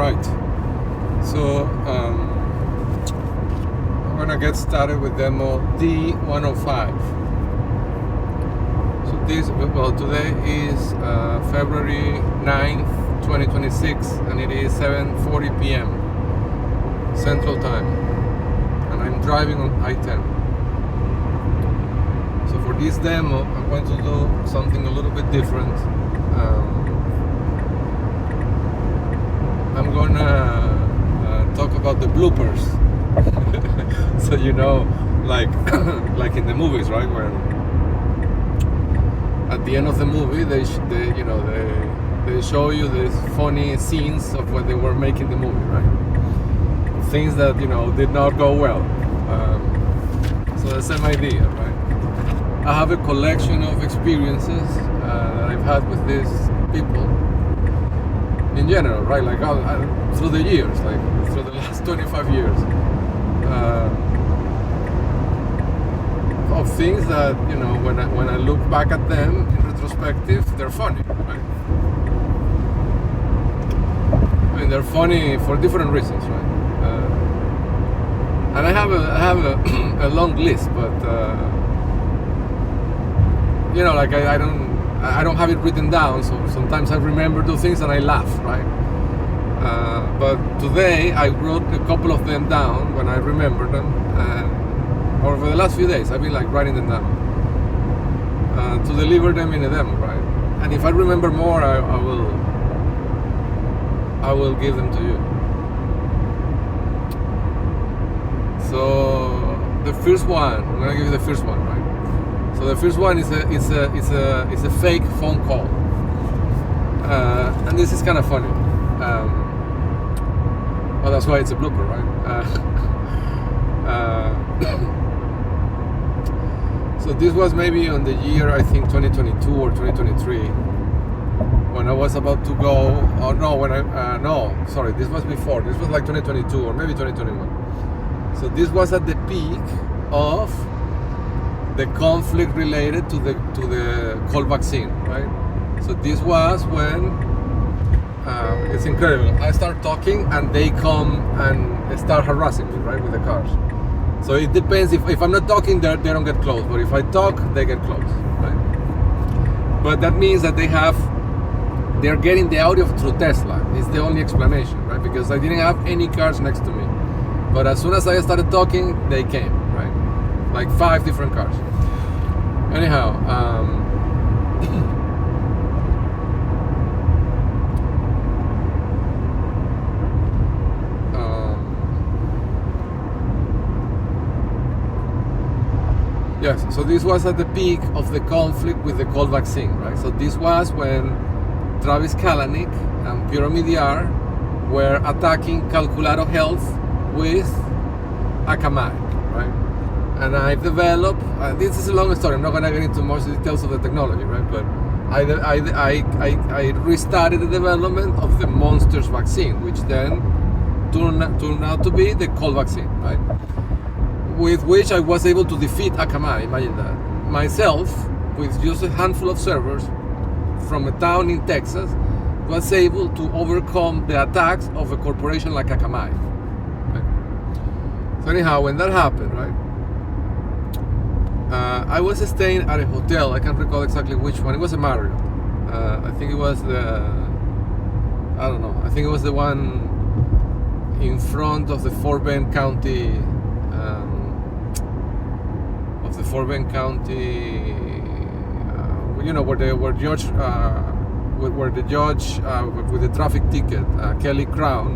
right. So I'm gonna get started with demo D105. So today is February 9th, 2026, and it is 7:40 p.m. Central Time, and I'm driving on I-10. So for this demo, I'm going to do something a little bit different. I'm gonna talk about the bloopers. So like like in the movies, right? When at the end of the movie they show you these funny scenes of what they were making the movie, right? Things that did not go well. So the same idea, right? I have a collection of experiences that I've had with these people in general, right? Like through the years, like through the last 25 years, of things that when I look back at them in retrospective, they're funny, right? I mean, they're funny for different reasons, right? And I have a long list, but like I don't have it written down, so sometimes I remember those things and I laugh, right? But today I wrote a couple of them down when I remember them, and over the last few days I've been like writing them down to deliver them in a demo, right? And if I remember more, I will give them to you. So the first one, I'm gonna give you the first one, right? So the first one is a fake phone call, and this is kind of funny. Well, that's why it's a blooper, right? So this was maybe on the year, I think 2022 or 2023, when I was about to go. Oh no, this was before. This was like 2022 or maybe 2021. So this was at the peak of the conflict related to the cold vaccine, right? So this was when it's incredible. I start talking and they come and start harassing me, right, with the cars. So it depends. If I'm not talking, they don't get close. But if I talk, they get close, right? But that means that they're getting the audio through Tesla. It's the only explanation, right? Because I didn't have any cars next to me. But as soon as I started talking, they came, right? Like 5 different cars. Anyhow, yes, so this was at the peak of the conflict with the cold vaccine, right? So this was when Travis Kalanick and Piero Midyar were attacking Calculato Health with Akamai, right? And I developed, this is a long story, I'm not going to get into much details of the technology, right? But I restarted the development of the Monsters vaccine, which then turned out to be the cold vaccine, right? With which I was able to defeat Akamai, imagine that. Myself, with just a handful of servers from a town in Texas, was able to overcome the attacks of a corporation like Akamai. Right? So anyhow, when that happened, right, I was staying at a hotel. I can't recall exactly which one. It was a Marriott. I think it was I think it was the one in front of the Fort Bend County. Where the judge with the traffic ticket, Kelly Crow,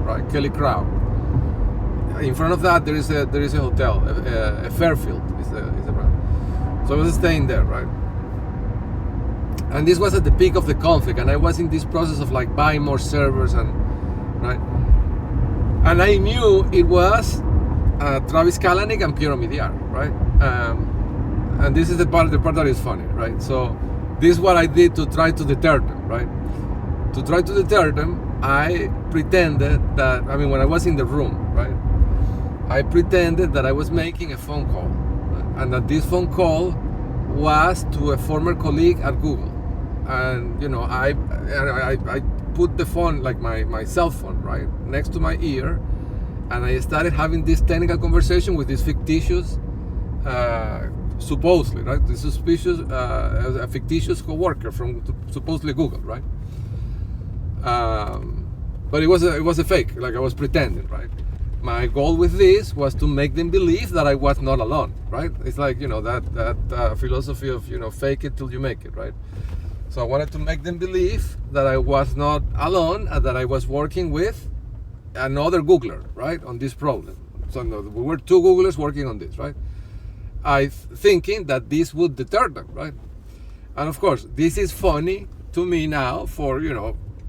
right? Kelly Crow. In front of that, there is a hotel, a Fairfield is the brand. So I was staying there, right? And this was at the peak of the conflict, and I was in this process of like buying more servers and right. And I knew it was Travis Kalanick and Piero Midyar, right? And this is the part that is funny, right? So this is what I did to try to deter them, right? To try to deter them, I pretended that, when I was in the room, right? I pretended that I was making a phone call, right? And that this phone call was to a former colleague at Google. And, I put the phone, like my cell phone, right, next to my ear, and I started having this technical conversation with this fictitious, supposedly, right, this suspicious, a fictitious coworker from supposedly Google, right? But it was a fake, like I was pretending, right? My goal with this was to make them believe that I was not alone, right? It's like, that philosophy of, fake it till you make it, right? So I wanted to make them believe that I was not alone and that I was working with another Googler, right, on this problem. So we were two Googlers working on this, right? Thinking that this would deter them, right? And of course, this is funny to me now for,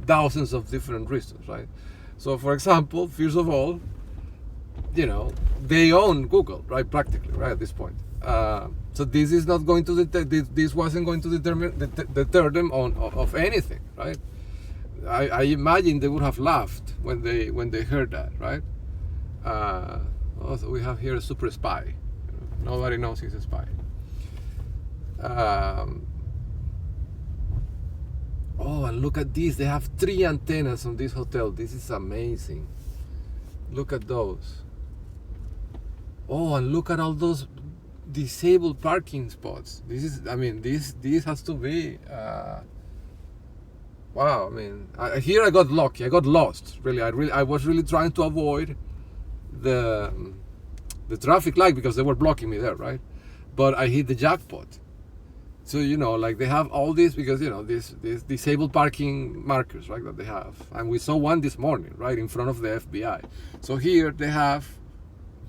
thousands of different reasons, right? So for example, first of all, they own Google, right, practically, right, at this point. So this is not going to this wasn't going to deter them of anything, right? I imagine they would have laughed when they heard that, right? Also, we have here a super spy. Nobody knows he's a spy. Oh, and look at this. They have 3 antennas on this hotel. This is amazing. Look at those. Oh, and look at all those disabled parking spots. This has to be wow. Here I got lucky. I got lost. I was really trying to avoid the traffic light because they were blocking me there, right? But I hit the jackpot. So like they have all this because these disabled parking markers, right, that they have, and we saw one this morning, right, in front of the FBI. So here they have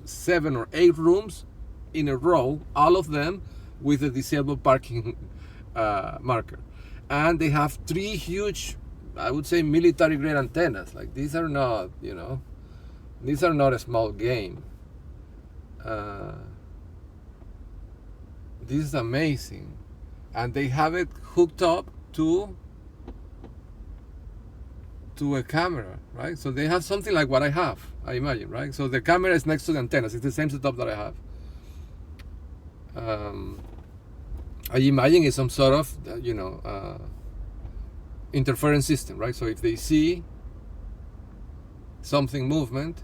7 or 8 rooms in a row, all of them with a disabled parking marker, and they have 3 huge, I would say, military grade antennas. Like these are not a small game. This is amazing. And they have it hooked up to a camera, right? So they have something like what I have, I imagine, right? So the camera is next to the antennas. It's the same setup that I have. I imagine it's some sort of, interference system, right? So if they see something movement,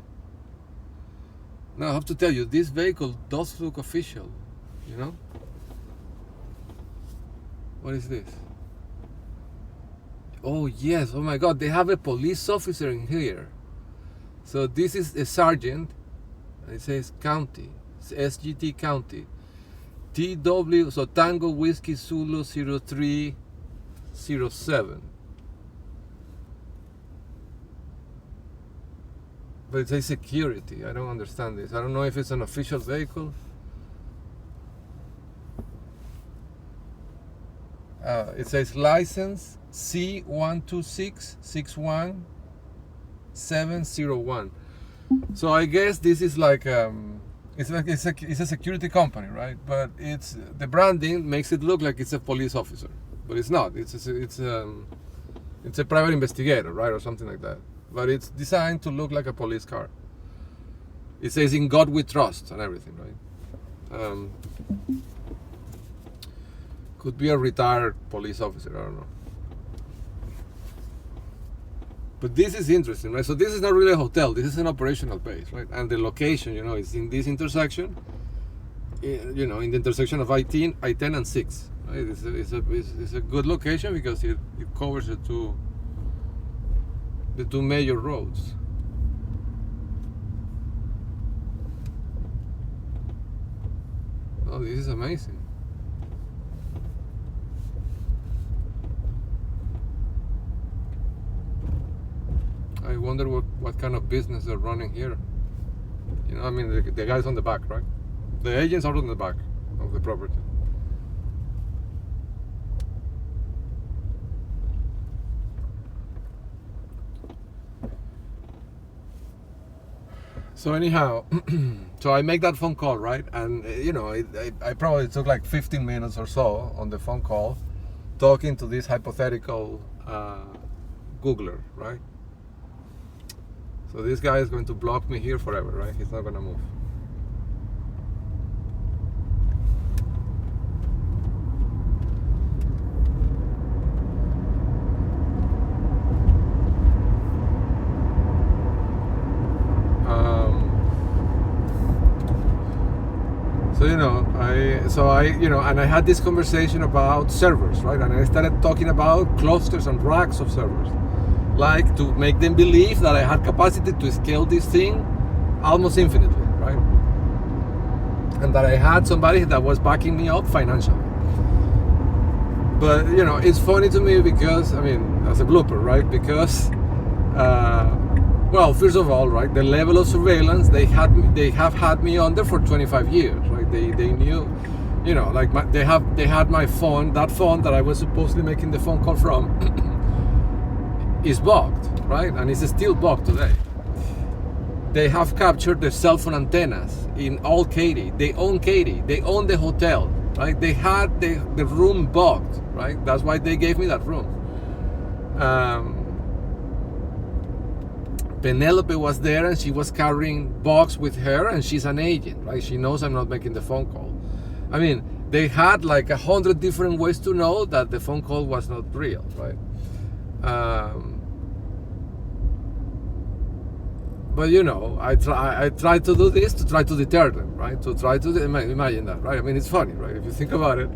now I have to tell you, this vehicle does look official, What is this? Oh yes, oh my God, they have a police officer in here. So this is a sergeant, and it says county, it's SGT county. TW, so Tango Whiskey Zulu 0307. But it says security, I don't understand this. I don't know if it's an official vehicle. It says license C12661701. So I guess this is like it's a security company, right? But the branding makes it look like it's a police officer, but it's not. It's a private investigator, right, or something like that. But it's designed to look like a police car. It says "In God We Trust" and everything, right? Could be a retired police officer, I don't know. But this is interesting, right? So this is not really a hotel, this is an operational base, right? And the location, is in this intersection, in the intersection of I-10 and 6, right? It's a good location because it covers the two major roads. Oh, this is amazing. I wonder what kind of business they're running here. The guys on the back, right? The agents are on the back of the property. So anyhow, so I make that phone call, right? And I probably took like 15 minutes or so on the phone call, talking to this hypothetical Googler, right? So this guy is going to block me here forever, right? He's not going to move. So and I had this conversation about servers, right? And I started talking about clusters and racks of servers, like to make them believe that I had capacity to scale this thing almost infinitely, right? And that I had somebody that was backing me up financially. But it's funny to me because as a blooper, right? Because well, first of all, right, the level of surveillance they have had me under for 25 years, right? They knew, they had my phone, that phone that I was supposedly making the phone call from, is bugged, right? And it's still bugged today. They have captured the cell phone antennas in all Katy. They own Katy. They own the hotel, right? They had the room bugged, right? That's why they gave me that room. Penelope was there and she was carrying bugs with her, and she's an agent, right? She knows I'm not making the phone call. They had like 100 different ways to know that the phone call was not real, right? But I try to do this to try to deter them, right? To try to imagine that, right? It's funny, right? If you think about it,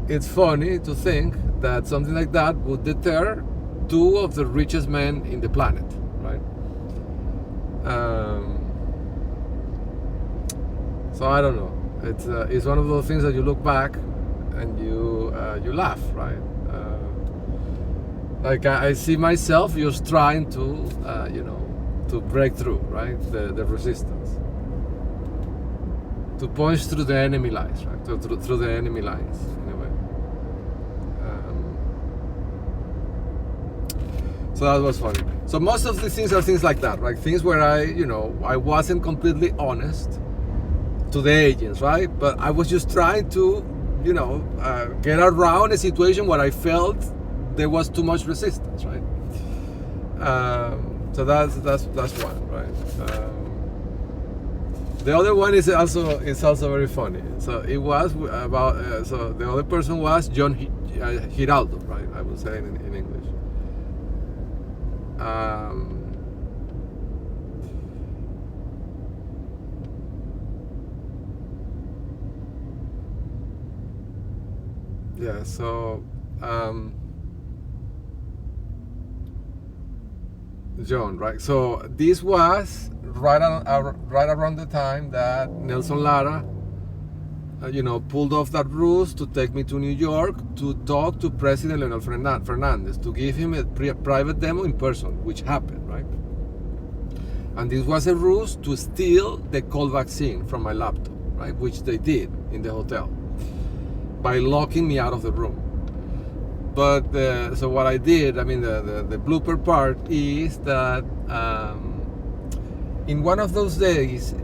it's funny to think that something like that would deter two of the richest men in the planet, right? So I don't know. It's one of those things that you look back and you laugh, right? Like I see myself just trying to to break through, right? The resistance, to punch through the enemy lines, right? Through the enemy lines, in a way. So that was funny. So most of these things are things like that, right? Things where I wasn't completely honest to the agents, right? But I was just trying to, get around a situation where I felt there was too much resistance, right? So that's one, right? The other one is also very funny. So it was about so the other person was John Giraldo, right? I would say in English. Yeah. So. John, right? So this was right around the time that Nelson Lara, pulled off that ruse to take me to New York to talk to President Leonel Fernandez, to give him a private demo in person, which happened, right? And this was a ruse to steal the cold vaccine from my laptop, right? Which they did in the hotel by locking me out of the room. But so what I did, the blooper part is that in one of those days,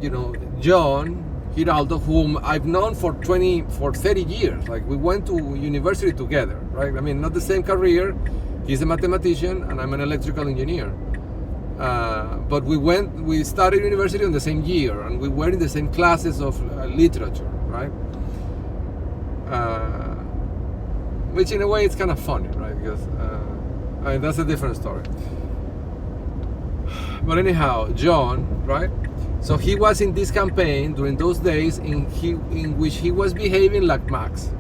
John Giraldo, whom I've known for 30 years, like we went to university together, right? Not the same career. He's a mathematician and I'm an electrical engineer. But we started university on the same year and we were in the same classes of literature, right? Which in a way it's kind of funny, right? Because that's a different story. But anyhow, John, right? So he was in this campaign during those days in which he was behaving like Max.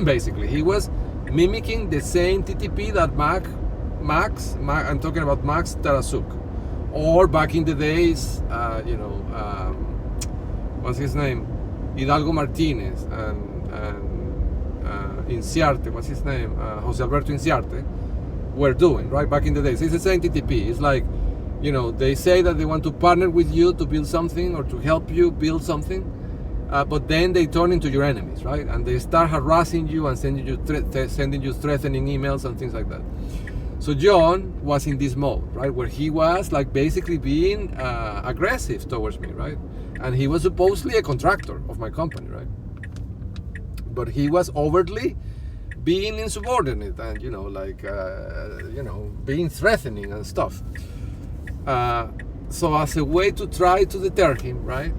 Basically, he was mimicking the same TTP that Max. I'm talking about Max Tarasuk, or back in the days, what's his name? Hidalgo Martinez and Inciarte, what's his name? Jose Alberto Inciarte, were doing, right? Back in the days. It's the same TTP. It's like, they say that they want to partner with you to build something or to help you build something, but then they turn into your enemies, right? And they start harassing you and sending you threatening emails and things like that. So John was in this mode, right? Where he was like basically being aggressive towards me, right? And he was supposedly a contractor of my company, right? But he was overtly being insubordinate and being threatening and stuff. So as a way to try to deter him, right?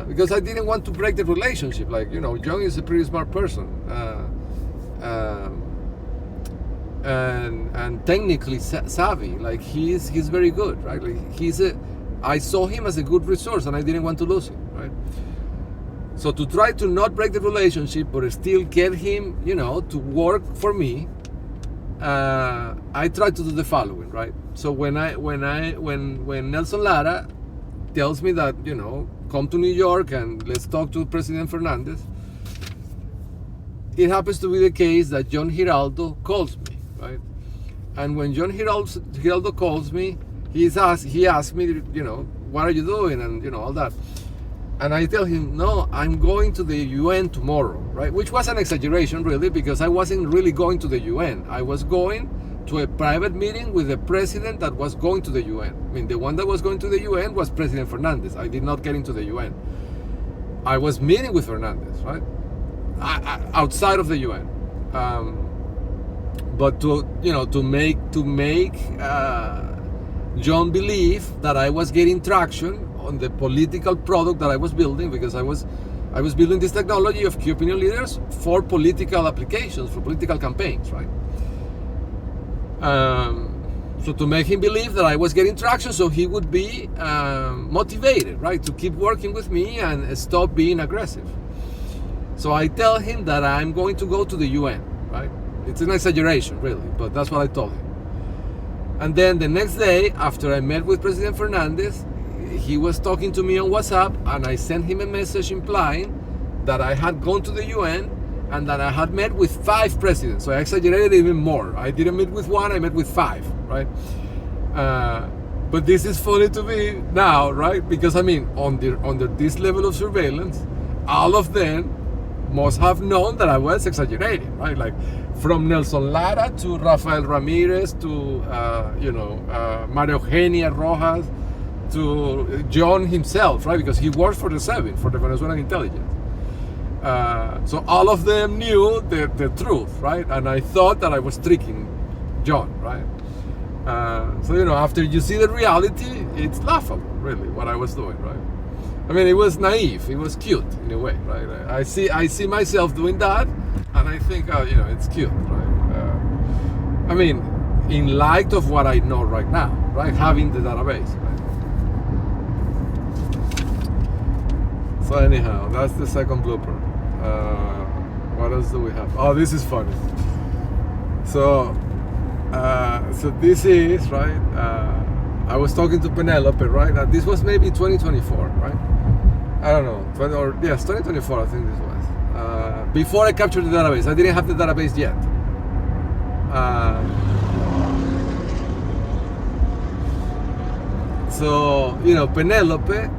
Because I didn't want to break the relationship. Like, John is a pretty smart person, and technically savvy. Like he's very good, right? Like I saw him as a good resource, and I didn't want to lose him, right? So to try to not break the relationship, but still get him, to work for me, I tried to do the following, right? So when Nelson Lara tells me that, come to New York and let's talk to President Fernandez, it happens to be the case that John Giraldo calls me, right? And when John Giraldo calls me, he asks me, what are you doing, and all that. And I tell him, no, I'm going to the UN tomorrow, right? Which was an exaggeration, really, because I wasn't really going to the UN. I was going to a private meeting with the president that was going to the UN. I mean, the one that was going to the UN was President Fernandez. I did not get into the UN. I was meeting with Fernandez, right? Outside of the UN. But to make John believe that I was getting traction on the political product that I was building, because I was building this technology of key opinion leaders for political applications, for political campaigns, right? So to make him believe that I was getting traction, so he would be motivated, right, to keep working with me and stop being aggressive. So I tell him that I'm going to go to the UN, right? It's an exaggeration, really, but that's what I told him. And then the next day, after I met with President Fernandez, he was talking to me on WhatsApp, and I sent him a message implying that I had gone to the UN and that I had met with 5 presidents. So I exaggerated even more. I didn't meet with 1, I met with 5, right? But this is funny to me now, right? Because under this level of surveillance, all of them must have known that I was exaggerating, right? Like from Nelson Lara to Rafael Ramirez to Maria Eugenia Rojas to John himself, right? Because he worked for the SEBIN, for the Venezuelan intelligence. So all of them knew the truth, right? And I thought that I was tricking John, right? So after you see the reality, it's laughable, really, what I was doing, right? I mean, it was naive, it was cute in a way, right? I see myself doing that, and I think, it's cute, right? In light of what I know right now, right? Having the database, right? So anyhow, that's the second blooper. What else do we have? Oh, this is funny. So this is, right? I was talking to Penelope, right? This was maybe 2024, right? I don't know, 2024, I think this was. Before I captured the database, I didn't have the database yet. So Penelope.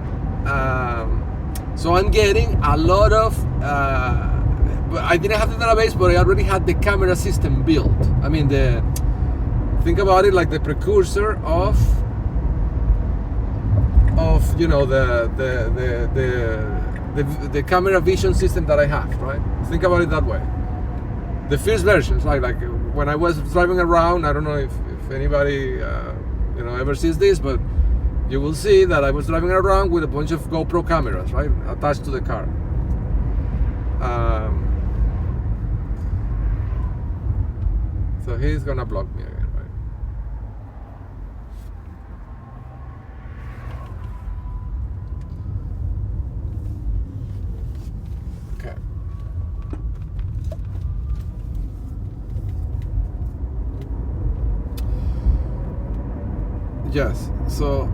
So I'm getting a lot of. I didn't have the database, but I already had the camera system built. Think about it like the precursor of the camera vision system that I have, right? Think about it that way. The first versions, right? Like when I was driving around, I don't know if anybody ever sees this, but you will see that I was driving around with a bunch of GoPro cameras, right, attached to the car. So he's gonna block me again, right? Okay. Yes. So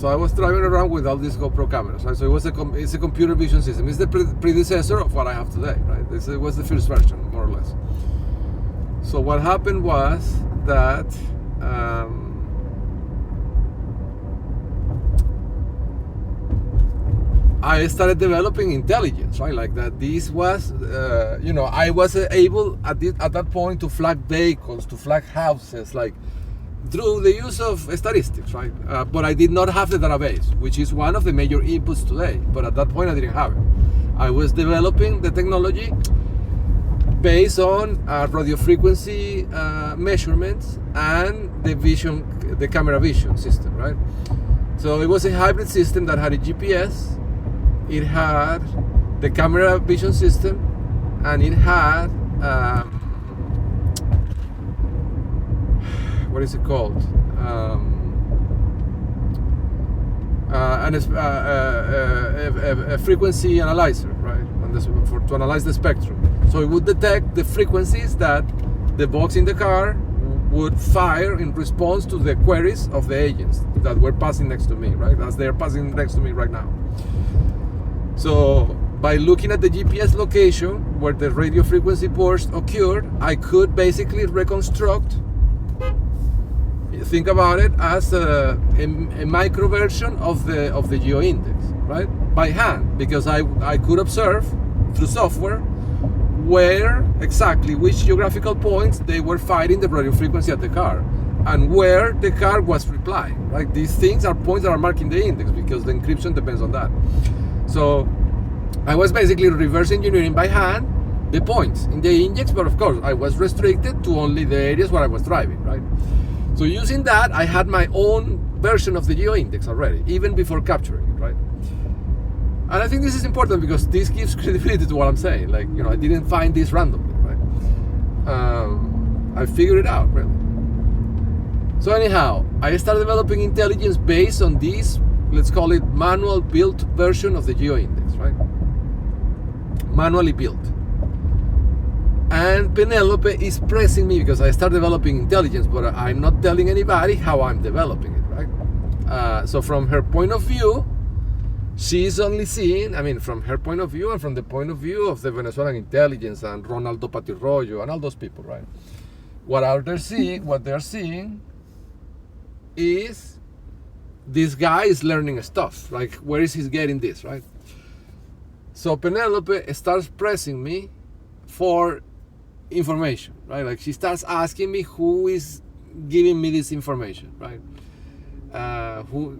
I was driving around with all these GoPro cameras, right? So it's a computer vision system. It's the predecessor of what I have today, right? It was the first version, more or less. So what happened was that I started developing intelligence, right? Like that. This was, I was able at that point to flag vehicles, to flag houses, like through the use of statistics, right? But I did not have the database, which is one of the major inputs today. But at that point, I didn't have it. I was developing the technology based on radio frequency measurements and the camera vision system, right? So it was a hybrid system that had a GPS. It had the camera vision system, and it had what is it called? and a frequency analyzer, right, to analyze the spectrum. So it would detect the frequencies that the box in the car would fire in response to the queries of the agents that were passing next to me, right, as they're passing next to me right now. So by looking at the GPS location where the radio frequency burst occurred, I could basically reconstruct, think about it as a micro version of the geo index, right, by hand, because I could observe through software where exactly which geographical points they were fighting the radio frequency at the car and where the car was replying, right? These things are points that are marking the index because the encryption depends on that. So I was basically reverse engineering by hand the points in the index, but of course I was restricted to only the areas where I was driving, right? So using that, I had my own version of the geo index already, even before capturing it, right? And I think this is important because this gives credibility to what I'm saying. Like, you know, I didn't find this randomly, right? I figured it out, really. So anyhow, I started developing intelligence based on this, let's call it manual built version of the geo index, right? Manually built. And Penelope is pressing me because I start developing intelligence, but I'm not telling anybody how I'm developing it, right? So from her point of view, she's only seeing, from her point of view and from the point of view of the Venezuelan intelligence and Ronaldo Patirroyo and all those people, right? What they're seeing is this guy is learning stuff. Like, where is he getting this, right? So Penelope starts pressing me for information, right? Like, she starts asking me who is giving me this information, right?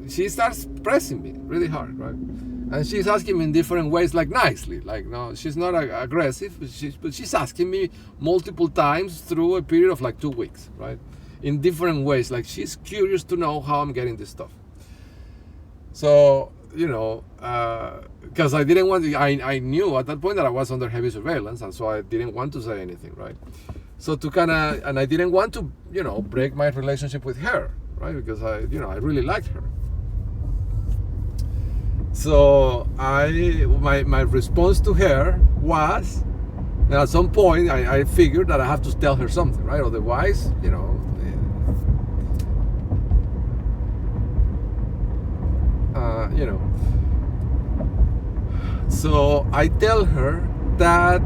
She starts pressing me really hard, right? And she's asking me in different ways, like nicely, like, no, she's not aggressive, but she's asking me multiple times through a period of like 2 weeks, right? In different ways, like she's curious to know how I'm getting this stuff. So, you know, because I didn't want to, I knew at that point that I was under heavy surveillance, and so I didn't want to say anything, right? So and I didn't want to, you know, break my relationship with her, right? Because I really liked her. So my response to her was, and at some point I figured that I have to tell her something, right? Otherwise, you know. So I tell her that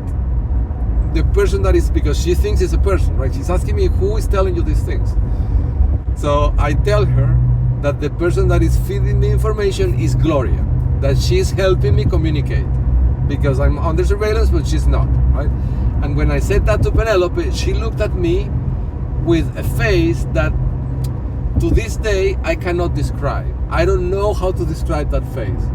the person that is, because she thinks it's a person, right? She's asking me who is telling you these things. So I tell her that the person that is feeding me information is Gloria, that she's helping me communicate because I'm under surveillance, but she's not, right? And when I said that to Penelope, she looked at me with a face that to this day I cannot describe. I don't know how to describe that face.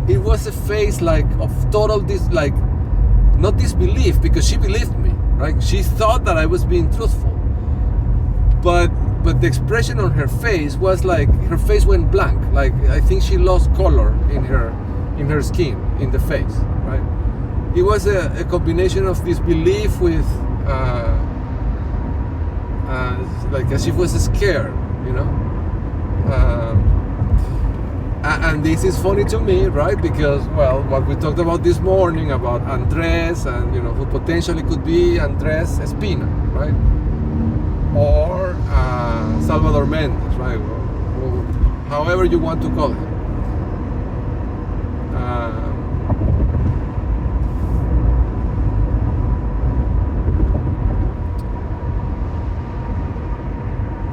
It was a face like of total not disbelief, because she believed me, right? She thought that I was being truthful, but the expression on her face was like her face went blank. Like, I think she lost color in her skin, in the face, right? It was a combination of disbelief with like as if she was scared, you know. And this is funny to me, right? Because, well, what we talked about this morning about Andres and, you know, who potentially could be Andres Espina, right? Or Salvador Mendes, right? Or however you want to call him.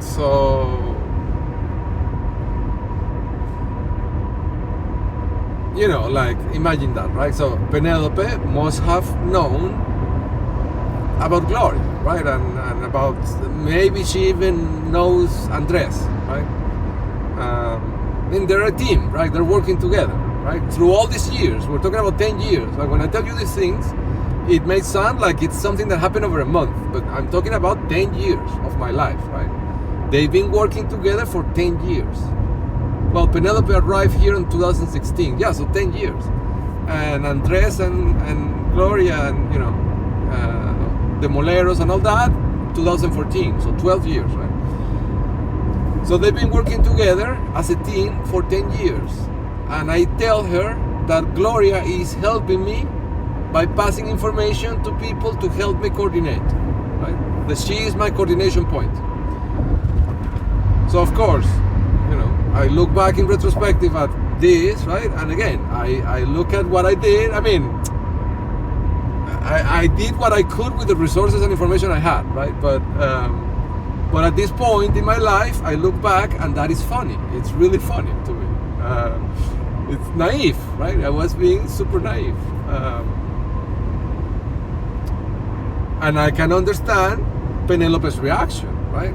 So, you know, like, imagine that, right? So Penelope must have known about Gloria, right? And about, maybe she even knows Andres, right? And they're a team, right? They're working together, right? Through all these years, we're talking about 10 years. Like, when I tell you these things, it may sound like it's something that happened over a month, but I'm talking about 10 years of my life, right? They've been working together for 10 years. Well, Penelope arrived here in 2016. Yeah, so 10 years. And Andres and Gloria and, you know, the Moleros and all that, 2014. So 12 years, right? So they've been working together as a team for 10 years. And I tell her that Gloria is helping me by passing information to people to help me coordinate, right? That she is my coordination point. So of course, I look back in retrospective at this, right? And again, I look at what I did. I mean, I did what I could with the resources and information I had, right? But at this point in my life, I look back and that is funny. It's really funny to me. It's naive, right? I was being super naive. And I can understand Penelope's reaction, right?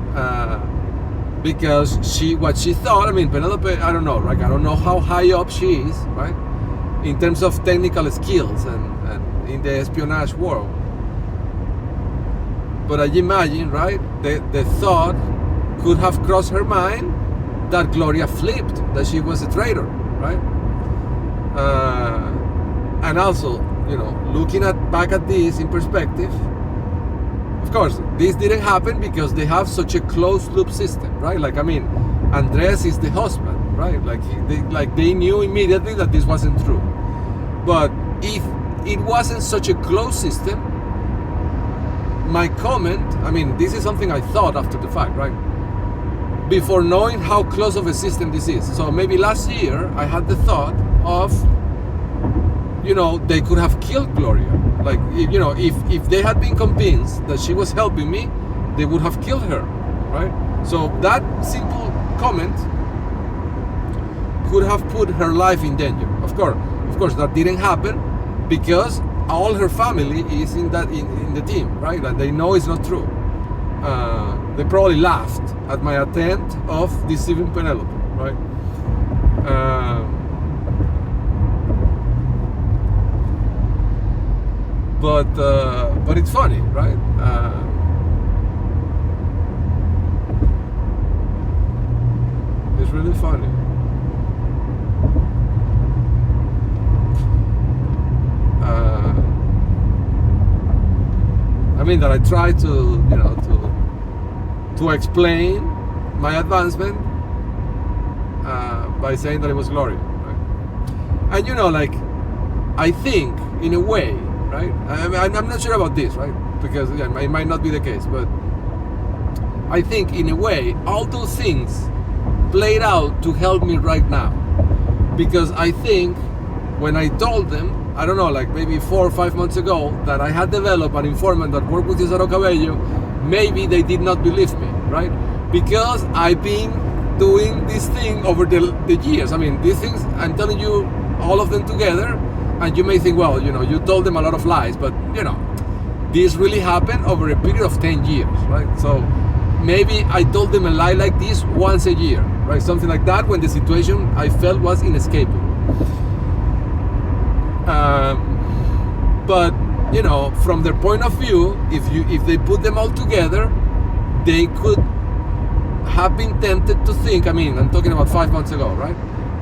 Because what she thought, I mean, Penelope, I don't know, right? I don't know how high up she is, right? In terms of technical skills and in the espionage world. But I imagine, right, the thought could have crossed her mind that Gloria flipped, that she was a traitor, right? And also, looking back at this in perspective, of course, this didn't happen because they have such a closed loop system, right? Like, I mean, Andres is the husband, right? Like they knew immediately that this wasn't true. But if it wasn't such a closed system, my comment, I mean, this is something I thought after the fact, right? Before knowing how close of a system this is. So maybe last year I had the thought of, they could have killed Gloria. Like, if they had been convinced that she was helping me, they would have killed her, right? So that simple comment could have put her life in danger. Of course, that didn't happen because all her family is in the team, right? And they know it's not true. They probably laughed at my attempt of deceiving Penelope, right? But it's funny, right? It's really funny. I mean that I try to explain my advancement by saying that it was Gloria, right? And I think in a way, right? I'm not sure about this, right? Because again, it might not be the case, but I think in a way all those things played out to help me right now. Because I think when I told them, I don't know, like maybe 4 or 5 months ago, that I had developed an informant that worked with Cesaro Cabello, maybe they did not believe me, right? Because I've been doing this thing over the years. I mean, these things, I'm telling you all of them together, and you may think, well, you told them a lot of lies, but this really happened over a period of 10 years, right? So maybe I told them a lie like this once a year, right? Something like that, when the situation I felt was inescapable. But from their point of view, if they put them all together, they could have been tempted to think, I mean, I'm talking about 5 months ago, right?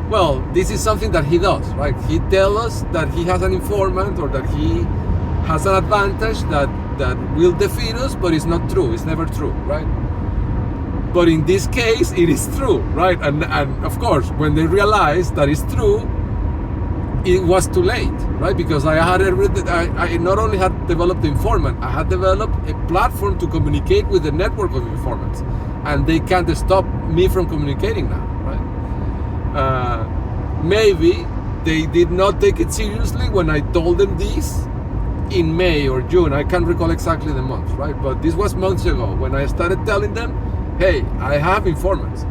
Well, this is something that he does, right? He tells us that he has an informant or that he has an advantage that will defeat us, but it's not true. It's never true, right? But in this case, it is true, right? And of course, when they realize that it's true, it was too late, right? Because I not only had developed the informant, I had developed a platform to communicate with the network of informants, and they can't stop me from communicating now, right? Maybe they did not take it seriously when I told them this in May or June. I can't recall exactly the month, right? But this was months ago when I started telling them, hey, I have informants.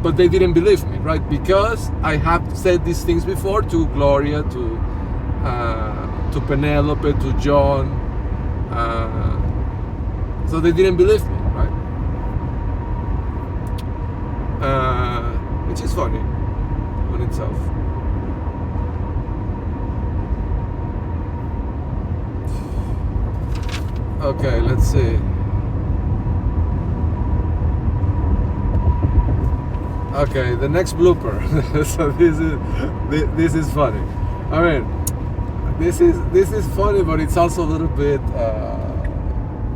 But they didn't believe me, right? Because I have said these things before to Gloria, to Penelope, to John. So they didn't believe me, right? Which is funny on itself. Okay, let's see. Okay, the next blooper. So this is funny. I mean, this is funny, but it's also a little bit.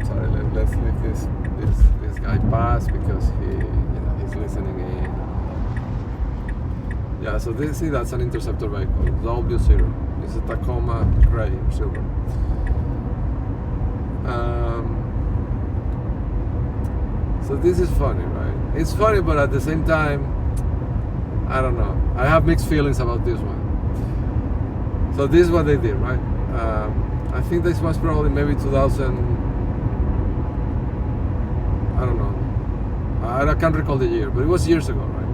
Sorry, let's leave this guy pass because he's He's listening in. Yeah, so see, that's an interceptor vehicle, W0. It's a Tacoma gray or silver. So this is funny, right? It's funny, but at the same time, I don't know. I have mixed feelings about this one. So this is what they did, right? I think this was probably maybe 2000. I don't know. I can't recall the year, but it was years ago, right?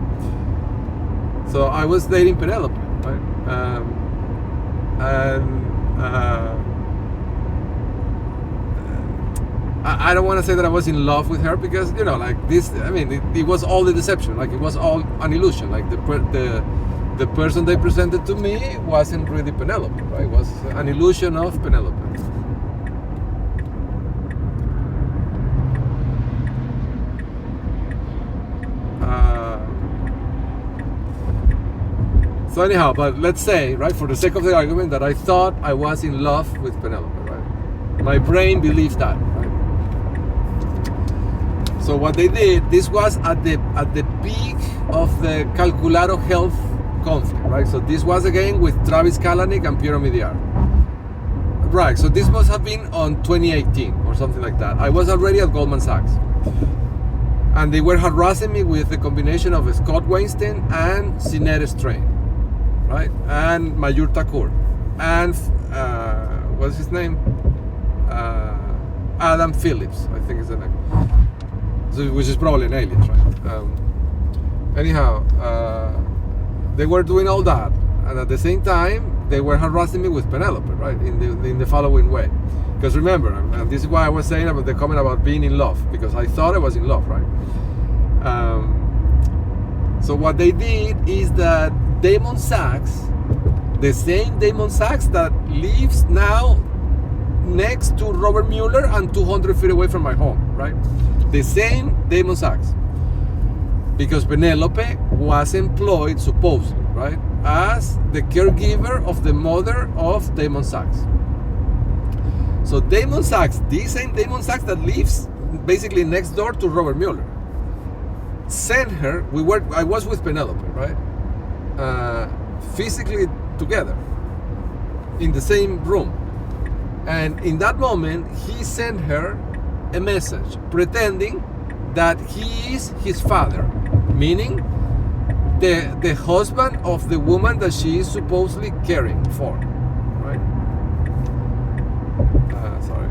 So I was dating Penelope, right? I don't want to say that I was in love with her because, you know, like this, I mean, it was all the deception. Like, it was all an illusion. Like, the person they presented to me wasn't really Penelope, right? It was an illusion of Penelope. So anyhow, but let's say, right, for the sake of the argument, that I thought I was in love with Penelope, right? My brain believes that, right? So what they did, this was at the peak of the Calcularo Health conflict, right? So this was again with Travis Kalanick and Piero Midiar. Right, so this must have been on 2018 or something like that. I was already at Goldman Sachs. And they were harassing me with a combination of Scott Weinstein and Sinead Strain, right? And Mayur Thakur. And, what's his name? Adam Phillips, I think is the name. So, which is probably an alien, right? Anyhow, they were doing all that, and at the same time, they were harassing me with Penelope, right? In the following way, because remember, and this is why I was saying about the comment about being in love, because I thought I was in love, right? So what they did is that Damon Sachs, the same Damon Sachs that lives now next to Robert Mueller and 200 feet away from my home, right? The same Damon Sachs. Because Penelope was employed, supposedly, right, as the caregiver of the mother of Damon Sachs. So Damon Sachs, the same Damon Sachs that lives basically next door to Robert Mueller, sent her, I was with Penelope, right, physically together, in the same room. And in that moment, he sent her a message pretending that he is his father, meaning the husband of the woman that she is supposedly caring for, right? Sorry.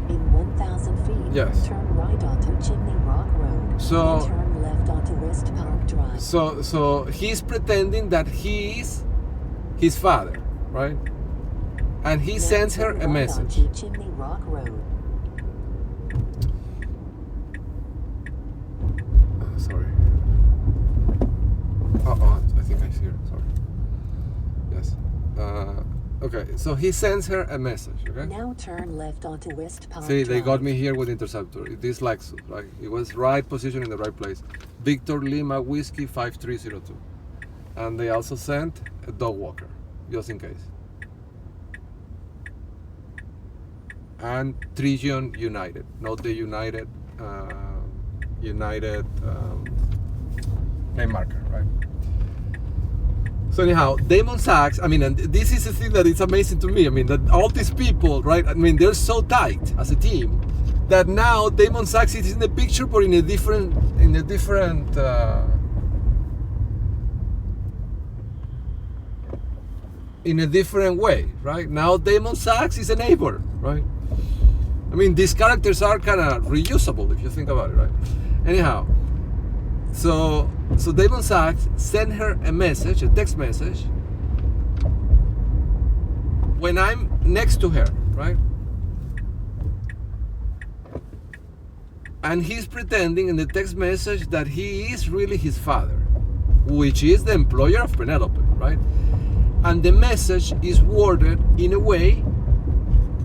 In 1,000 feet, yes. Turn right onto Chimney Rock Road. So, and turn left onto West Park Drive. So he's pretending that he is his father, right? And he sends her a message. Onto Chimney Rock Road. Sorry. I think I see her. Sorry. Yes. Okay, so he sends her a message, okay? Now turn left onto West Park See, they Drive. got me here with interceptor. This Lexus, right? It was right position in the right place. Victor Lima Whiskey 5302. And they also sent a dog walker, just in case. And Trigion United, not the United name marker, right? So anyhow, Damon Sachs, I mean, and this is the thing that is amazing to me. I mean, that all these people, right? I mean, they're so tight as a team that now Damon Sachs is in the picture, but in a different way, right? Now Damon Sachs is a neighbor, right? I mean, these characters are kind of reusable if you think about it, right? Anyhow, so Damon Sachs sent her a message, a text message, when I'm next to her, right? And he's pretending in the text message that he is really his father, which is the employer of Penelope, right? And the message is worded in a way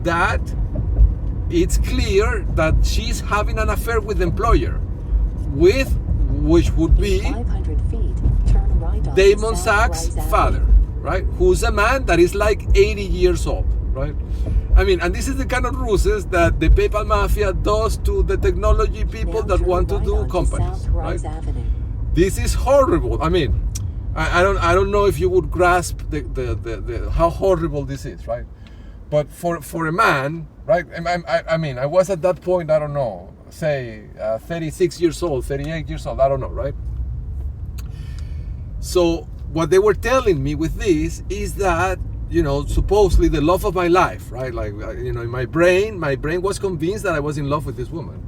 that it's clear that she's having an affair with the employer, with which would be 500 feet, turn right onto Damon South Sachs' Rise father, Avenue. right? Who's a man that is like 80 years old, right? I mean, and this is the kind of ruses that the PayPal mafia does to the technology people Now that turn want to right do onto companies, South Rise right? Avenue. This is horrible. I mean, I don't know if you would grasp the how horrible this is, right? But for a man, right? I mean, I was at that point, I don't know, say 36 years old, 38 years old, I don't know, right? So what they were telling me with this is that, you know, supposedly the love of my life, right? Like, you know, in my brain was convinced that I was in love with this woman.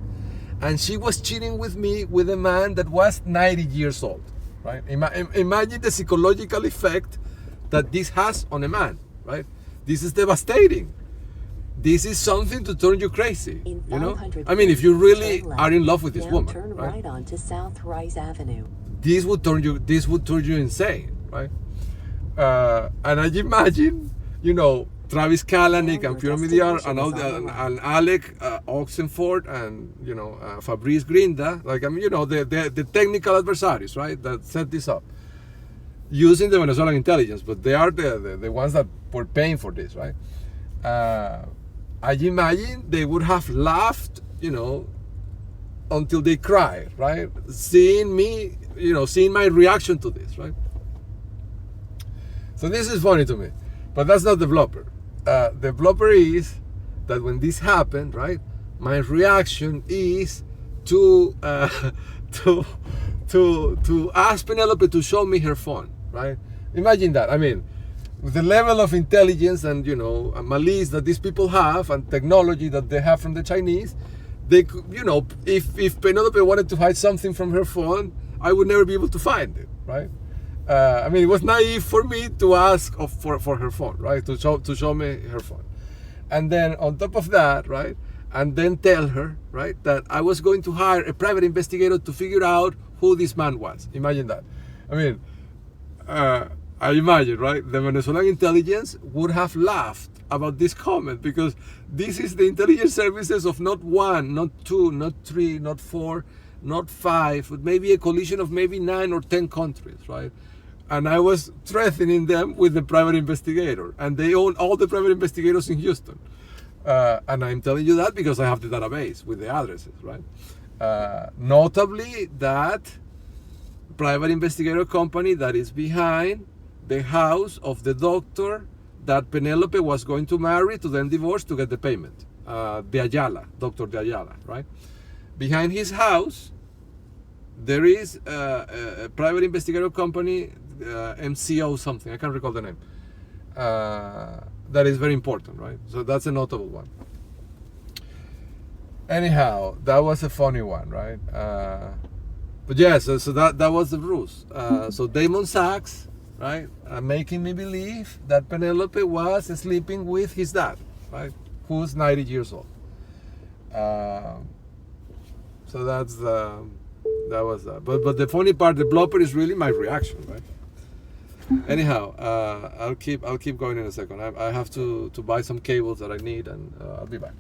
And she was cheating with me with a man that was 90 years old, right? Imagine the psychological effect that this has on a man, right? This is devastating. This is something to turn you crazy, In you know? 500 I mean, if you feet, really turn left. are in love with this Now woman, turn right? right onto South Rise Avenue. This would turn you insane, right? And I imagine, you know, Travis Kalanick and Pierre Midyar and Alec Oxenford and, you know, Fabrice Grinda, like, I mean, you know, the technical adversaries, right, that set this up using the Venezuelan intelligence, but they are the ones that were paying for this, right? I imagine they would have laughed, you know, until they cried, right? Seeing me, you know, seeing my reaction to this, right? So this is funny to me, but that's not the blooper. The blooper is that when this happened, right, my reaction is to to ask Penelope to show me her phone, right? Imagine that. I mean, with the level of intelligence and, you know, malice that these people have and technology that they have from the Chinese, they could, you know, if Penelope wanted to hide something from her phone, I would never be able to find it, right? I mean, it was naive for me to ask for her phone, right? To show me her phone. And then on top of that, right? And then tell her, right, that I was going to hire a private investigator to figure out who this man was. Imagine that. I mean, I imagine, right, the Venezuelan intelligence would have laughed about this comment, because this is the intelligence services of not one, not two, not three, not four, not five, but maybe a coalition of maybe 9 or 10 countries, right? And I was threatening them with the private investigator, and they own all the private investigators in Houston. And I'm telling you that because I have the database with the addresses, right? Notably, that private investigator company that is behind the house of the doctor that Penelope was going to marry to then divorce to get the payment. De Ayala, Dr. De Ayala, right? Behind his house, there is a private investigator company, MCO something, I can't recall the name, that is very important, right? So that's a notable one. Anyhow, that was a funny one, right? But yes, so that was the ruse. So Damon Sachs, right, making me believe that Penelope was sleeping with his dad, right, who's 90 years old. So that was that. But the funny part, the blooper, is really my reaction, right? Anyhow, I'll keep going in a second. I have to buy some cables that I need, and I'll be back.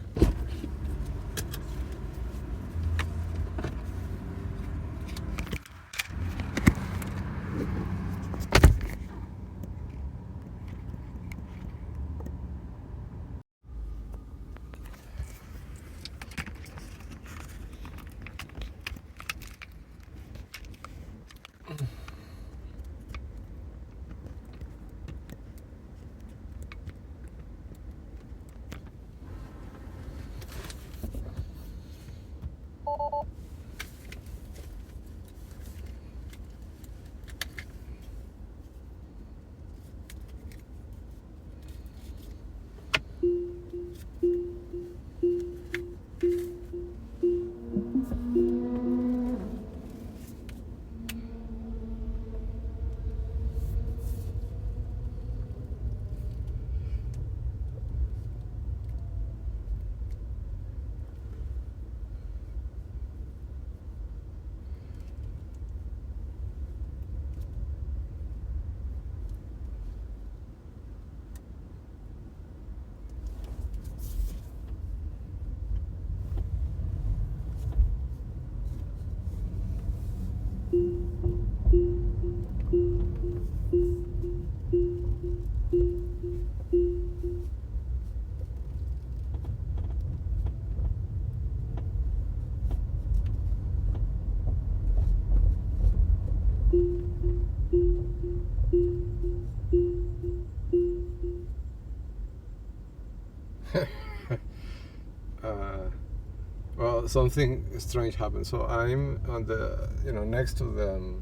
well, something strange happened. So I'm on the, next to the.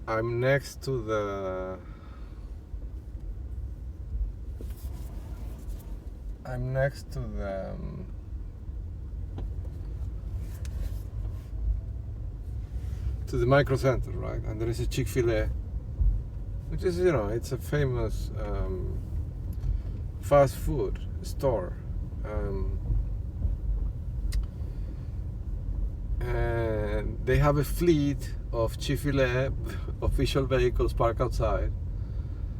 I'm next to the. I'm next to the. To the Micro Center, right? And there is a Chick-fil-A, which is, it's a famous fast food store. And they have a fleet of Chick-fil-A official vehicles parked outside.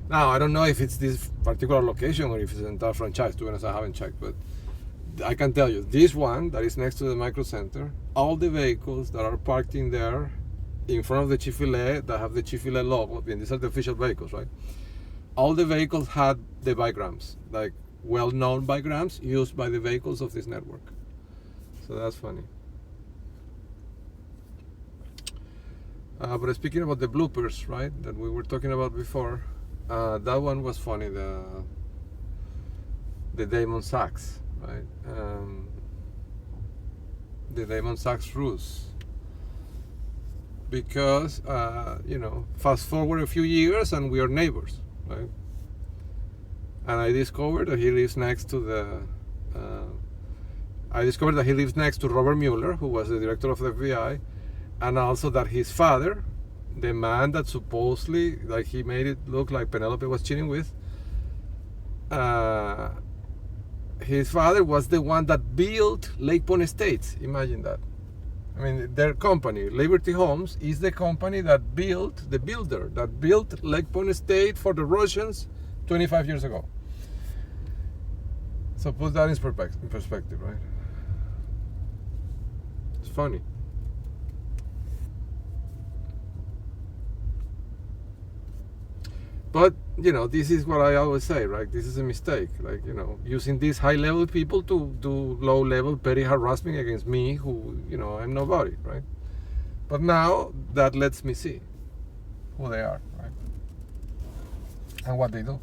Now, I don't know if it's this particular location or if it's an entire franchise. To be honest, I haven't checked, but I can tell you, this one that is next to the Micro Center, all the vehicles that are parked in there in front of the Chick-fil-A that have the Chick-fil-A logo, and these are the official vehicles, right? All the vehicles had the bigrams, like well-known bigrams used by the vehicles of this network. So that's funny. But speaking about the bloopers, right, that we were talking about before, that one was funny, the Damon Sachs, right? The Damon Sachs ruse. Because, fast forward a few years and we are neighbors, right? And I discovered that he lives next to Robert Mueller, who was the director of the FBI, and also that his father, the man that supposedly, like, he made it look like Penelope was cheating with, his father was the one that built Lake Point Estates. Imagine that. I mean, their company, Liberty Homes, is the company that built, the builder that built Lake Point Estate for the Russians 25 years ago. So put that in perspective, right? It's funny. But, this is what I always say, right? This is a mistake. Like, using these high-level people to do low-level petty harassment against me, who, I'm nobody, right? But now that lets me see who they are, right? And what they do.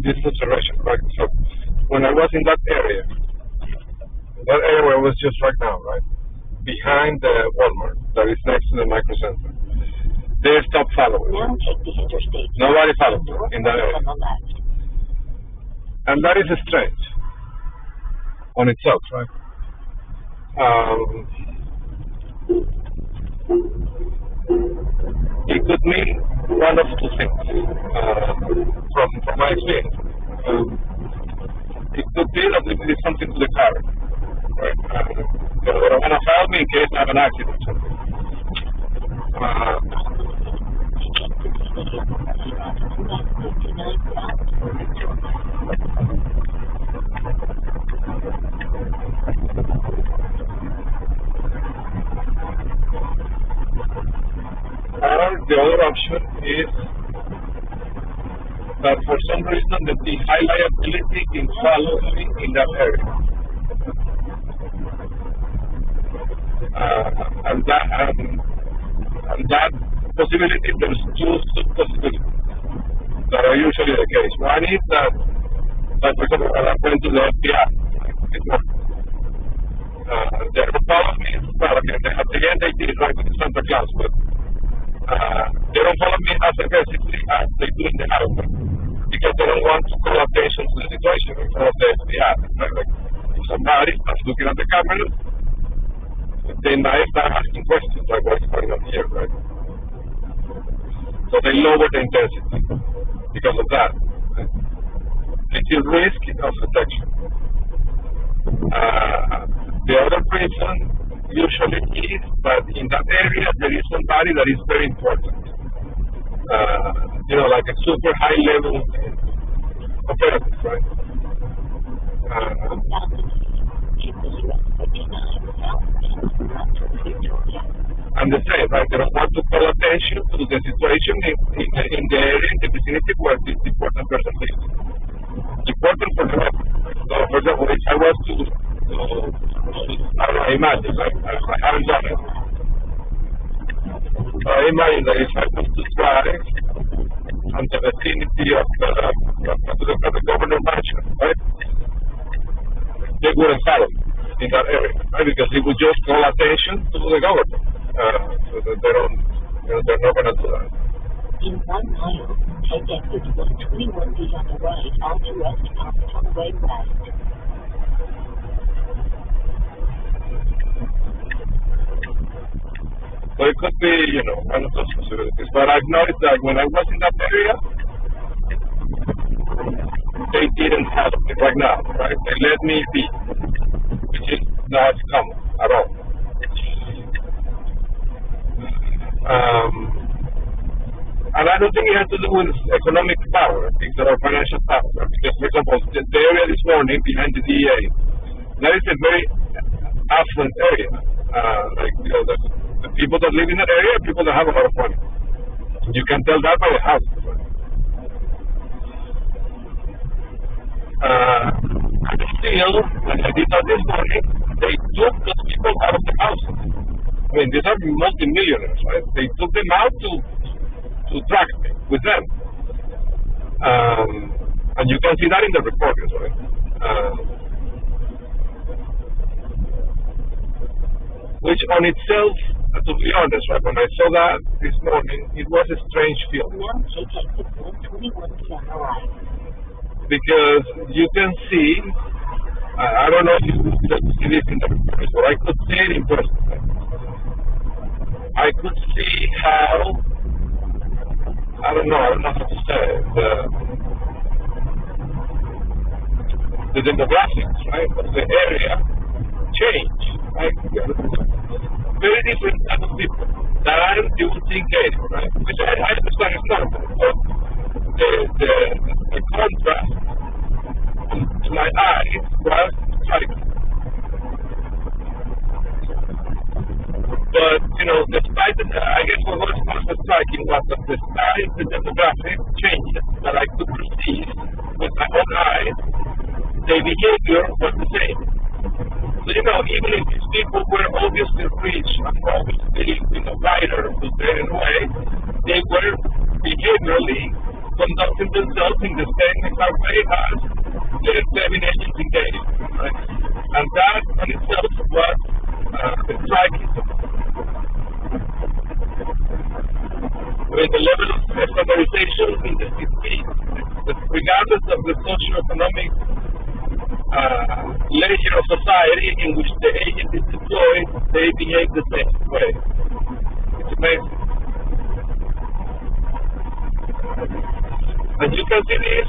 This is observation, right? So when I was in that area where I was just right now, right? behind the Walmart that is next to the Micro Center. They stopped following. Now take the interstate. Nobody followed in that area. On the left. And that is strange on itself, right? It could mean one of two things from my experience. It could be that it did something to the car, right? They don't want to follow me in case I have an accident or something. Or the other option is that for some reason the high liability in follows me in that area. And that possibility, there's two possibilities that are usually the case. One is that, like for example, when I went to the FBI, they don't follow me, well, again they did right with the Santa Claus, but they don't follow me as aggressively as they do in the highway, because they don't want to call attention to the situation in front of the FBI. Right? Like, if somebody is looking at the camera, they might start asking questions like what's going on here, right? So they lower the intensity because of that. Right? They see risk of detection. The other reason usually is that in that area there is somebody that is very important. Like a super high level operative, right? And the same, right? They don't want to call attention to the situation in the area, in the vicinity where this important person lives. Important for the rest. So, for example, if I was to imagine, like, I haven't done it. I imagine that if I was to drive on the vicinity of the governor mansion, right? They wouldn't follow in that area, right? Because it would just call attention to the government. So that they don't, they're not going to do that. In 1 mile, take exit 121 feet on the right onto West Conway West. So it could be, one of those possibilities. But I've noticed that when I was in that area, they didn't help me right now, right? They let me be, which is not common at all. And I don't think it has to do with economic power, instead of financial power. Because, for example, the area this morning behind the DEA, that is a very affluent area. The people that live in that area are people that have a lot of money. You can tell that by the houses. Still, when I did that this morning, they took those people out of the houses. I mean, these are multi-millionaires, right? They took them out to track me with them. And you can see that in the recordings, right? Which on itself, to be honest, right, when I saw that this morning, it was a strange feeling. Now take exit 121 feet on the right. Because you can see, I don't know if you could see this in the recordings, but I could see it in person. I could see how, I don't know how to say it, the demographics, right, of the area change, right? Very different type of people than you would think, right? Which I understand is normal, but the contrast to my eyes was striking. But, despite I guess what was most striking was that despite the demographic changes that I could perceive with my own eyes, their behavior was the same. So, even if these people were obviously rich and obviously, lighter to their way, they were behaviorally conducting themselves in the same exact way as the 7 agents engaged, right? And that in itself was striking. I mean, the level of standardization in the city, regardless of the socio-economic layer of society in which the agent is deployed, they behave the same way. It's amazing. And you can see this,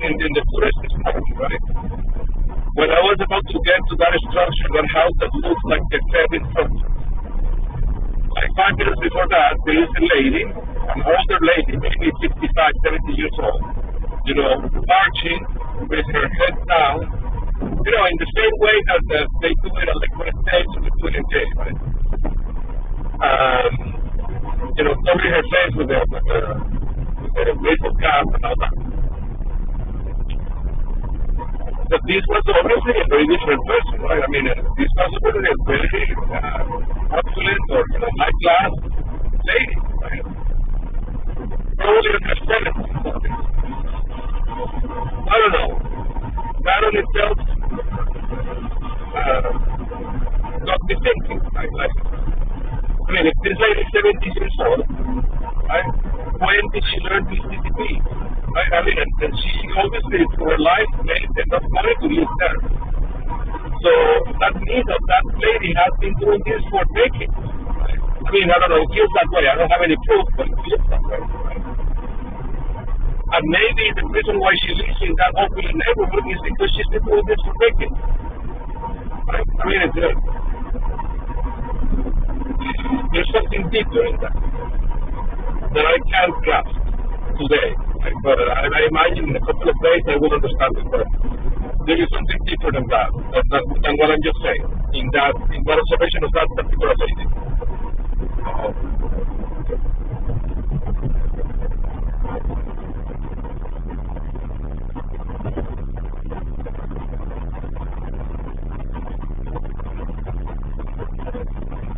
in the tourist market, right? When I was about to get to that structure, that house that looks like a cabin front, like 5 minutes before that, there is a lady, an older lady, maybe 65, 70 years old, you know, marching with her head down, you know, in the same way that they do it on the Queen stage in the Queen Day, right? You know, covering her face with a baseball cap and all that. But this was obviously a very different person, right? I mean, this was a very affluent or, you know, high class lady, right? Probably in her 70s. I don't know. That on itself got me thinking. Like, I mean, if this lady is 70 years old, right? When did she learn this CCP? Right? I mean, and she obviously for her life made enough money to live there. So that means that lady has been doing this for decades. Right? I mean, I don't know, it feels that way. I don't have any proof, but it feels that way. Right? And maybe the reason why she lives in that open neighborhood is because she's been doing this for decades. Right? I mean, there's something deeper in that I can't grasp today. Right? But I imagine in a couple of days I will understand it. But there is something deeper than that, than what I'm just saying, in that observation of that particular lady.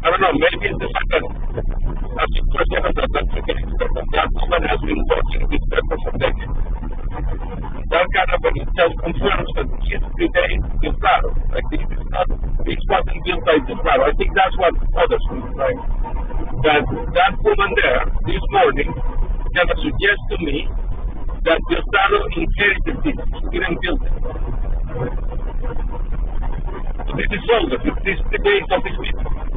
I don't know, maybe it's the fact that, as you perceive that's the case, that woman has been watching this paper for decades. That kind of in itself confirms that his remains Claro. Like this wasn't built by Claro. I think that's what others think, right? That woman there this morning kind of suggests to me that Claro inherited this, he didn't build it. This is older, this is the days of these people.